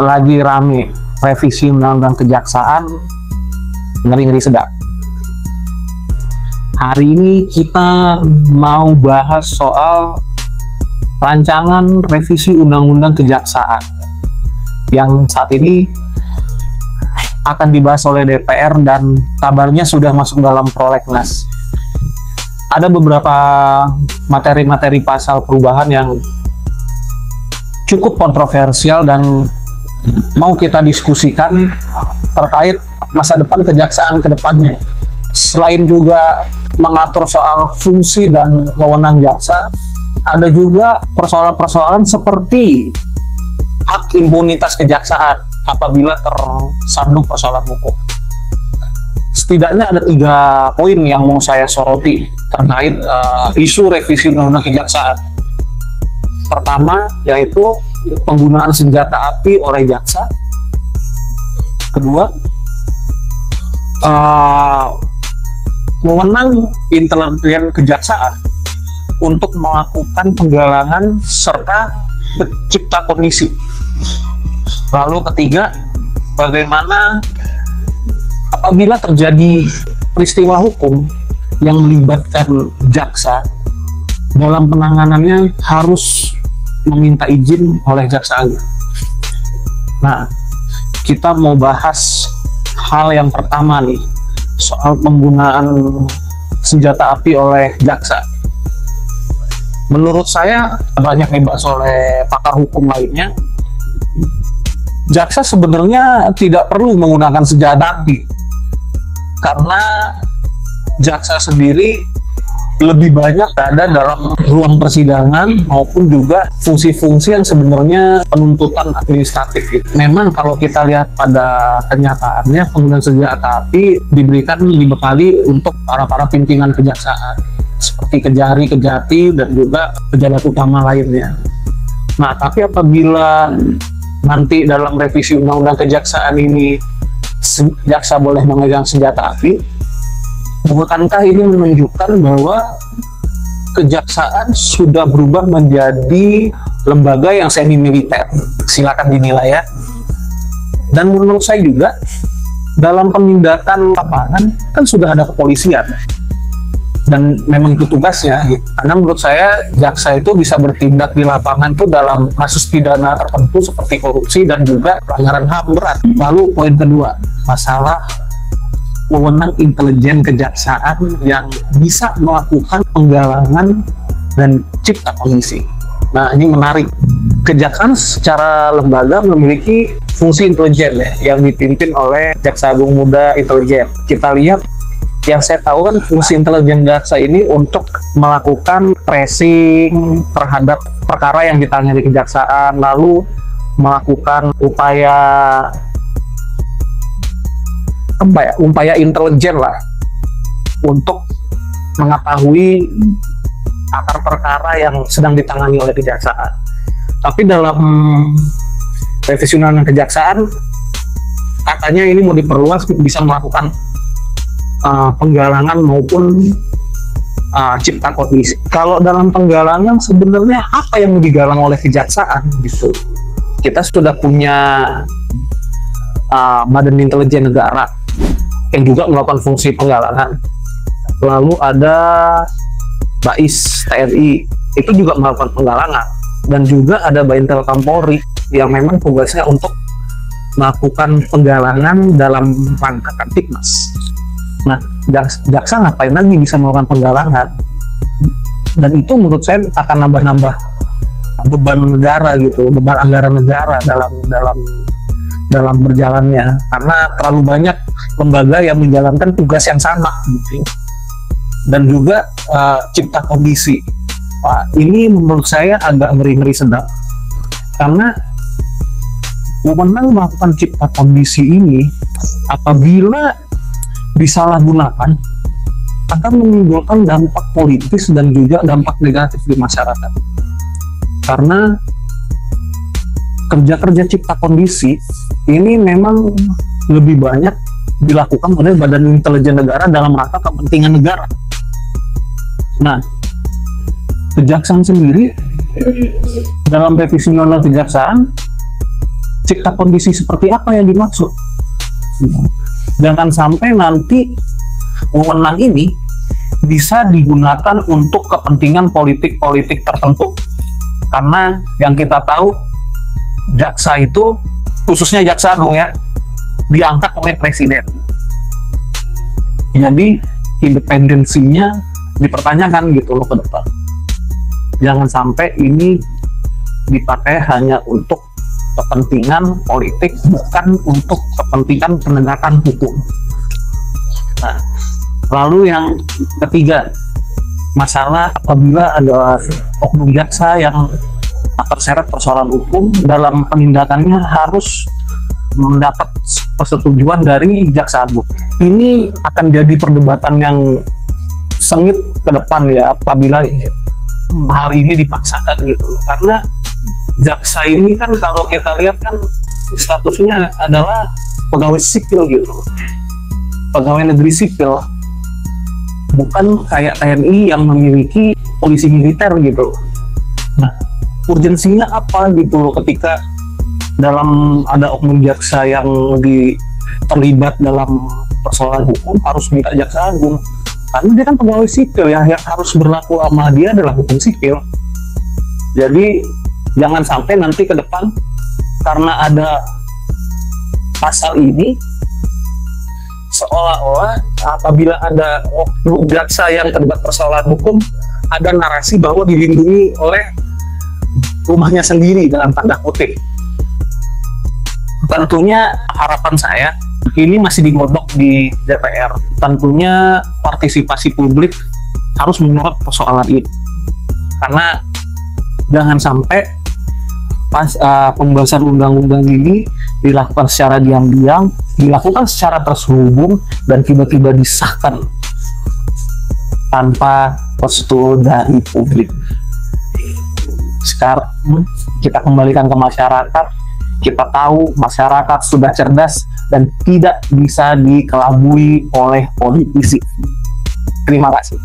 lagi rame revisi undang-undang kejaksaan, ngeri-ngeri sedap. Hari ini kita mau bahas soal rancangan revisi undang-undang kejaksaan yang saat ini akan dibahas oleh DPR dan kabarnya sudah masuk dalam prolegnas. Ada beberapa materi-materi pasal perubahan yang cukup kontroversial dan mau kita diskusikan terkait masa depan kejaksaan ke depannya. Selain juga mengatur soal fungsi dan wewenang jaksa, ada juga persoalan-persoalan seperti hak impunitas kejaksaan apabila tersandung persoalan hukum. Setidaknya ada 3 poin yang mau saya soroti terkait isu revisi undang-undang kejaksaan. Pertama, yaitu penggunaan senjata api oleh jaksa. Kedua, wewenang intelijen kejaksaan untuk melakukan penggalangan serta pencipta kondisi. Lalu ketiga, bagaimana apabila terjadi peristiwa hukum yang melibatkan jaksa, dalam penanganannya harus meminta izin oleh jaksa agung. Nah, kita mau bahas hal yang pertama nih, soal penggunaan senjata api oleh jaksa. Menurut saya, banyak dibahas oleh pakar hukum lainnya, jaksa sebenarnya tidak perlu menggunakan senjata api karena jaksa sendiri lebih banyak ada dalam ruang persidangan maupun juga fungsi-fungsi yang sebenarnya penuntutan administratif gitu. Memang kalau kita lihat pada kenyataannya penggunaan senjata api diberikan dibekali untuk para pimpinan kejaksaan seperti Kejari, Kejati dan juga pejabat utama lainnya. Nah, tapi apabila nanti dalam revisi undang-undang kejaksaan ini jaksa boleh memegang senjata api, bukankah ini menunjukkan bahwa kejaksaan sudah berubah menjadi lembaga yang semi militer? Silakan dinilai ya. Dan menurut saya juga dalam penindakan lapangan kan sudah ada kepolisian dan memang itu tugasnya. Karena menurut saya jaksa itu bisa bertindak di lapangan tuh dalam kasus pidana tertentu seperti korupsi dan juga pelanggaran HAM berat. Lalu poin kedua, masalah wewenang intelijen kejaksaan yang bisa melakukan penggalangan dan cipta kondisi. Nah, ini menarik. Kejaksaan secara lembaga memiliki fungsi intelijen ya, yang dipimpin oleh Jaksa Agung Muda Intelijen. Kita lihat, yang saya tahu kan fungsi intelijen jaksa ini untuk melakukan tracing terhadap perkara yang ditangani kejaksaan, lalu melakukan upaya intelijen lah untuk mengetahui akar perkara yang sedang ditangani oleh kejaksaan. Tapi dalam revisi undang-undang kejaksaan katanya ini mau diperluas bisa melakukan penggalangan maupun cipta kondisi. Kalau dalam penggalangan sebenarnya apa yang digalang oleh kejaksaan gitu? Kita sudah punya Badan Intelijen Negara yang juga melakukan fungsi penggalangan. Lalu ada BAIS TNI, itu juga melakukan penggalangan. Dan juga ada Baintel Polri yang memang tugasnya untuk melakukan penggalangan dalam rangka Kamtibmas. Nah, jaksa ngapain lagi bisa melakukan penggalangan? Dan itu menurut saya akan nambah-nambah beban negara gitu, beban anggaran negara dalam berjalannya, karena terlalu banyak lembaga yang menjalankan tugas yang sama gitu. Dan juga cipta kondisi. Ini menurut saya agak ngeri-ngeri sedap, karena wewenang melakukan cipta kondisi ini apabila disalahgunakan akan menimbulkan dampak politis dan juga dampak negatif di masyarakat. Karena kerja-kerja cipta kondisi ini memang lebih banyak dilakukan oleh Badan Intelijen Negara dalam rangka kepentingan negara. Nah, kejaksaan sendiri dalam revisi undang-undang kejaksaan cipta kondisi seperti apa yang dimaksud. Jangan sampai nanti wewenang ini bisa digunakan untuk kepentingan politik-politik tertentu. Karena yang kita tahu, jaksa itu, khususnya jaksa agung ya, diangkat oleh presiden. Jadi independensinya dipertanyakan gitu loh ke depan. Jangan sampai ini dipakai hanya untuk kepentingan politik, bukan untuk kepentingan penegakan hukum. Nah, lalu yang ketiga, masalah apabila ada oknum jaksa yang terseret persoalan hukum, dalam penindakannya harus mendapat persetujuan dari jaksa agung. Ini akan jadi perdebatan yang sengit ke depan ya, apabila hal ini dipaksakan gitu. Karena jaksa ini kan kalau kita lihat kan statusnya adalah pegawai sipil gitu, pegawai negeri sipil, bukan kayak TNI yang memiliki polisi militer gitu. Nah, urgensinya apa gitu loh ketika dalam ada oknum jaksa yang terlibat dalam persoalan hukum harus minta jaksa agung, karena dia kan pegawai sipil ya, yang harus berlaku sama dia adalah hukum sipil. Jadi jangan sampai nanti ke depan karena ada pasal ini seolah-olah apabila ada oknum jaksa yang terlibat persoalan hukum, ada narasi bahwa dilindungi oleh rumahnya sendiri dalam tanda kutip. Tentunya harapan saya ini masih digodok di DPR. Tentunya partisipasi publik harus menyorot persoalan ini, karena jangan sampai pembahasan undang-undang ini dilakukan secara diam-diam, dilakukan secara terselubung, dan tiba-tiba disahkan tanpa restu dari publik. Sekarang kita kembalikan ke masyarakat. Kita tahu masyarakat sudah cerdas dan tidak bisa dikelabui oleh politisi. Terima kasih.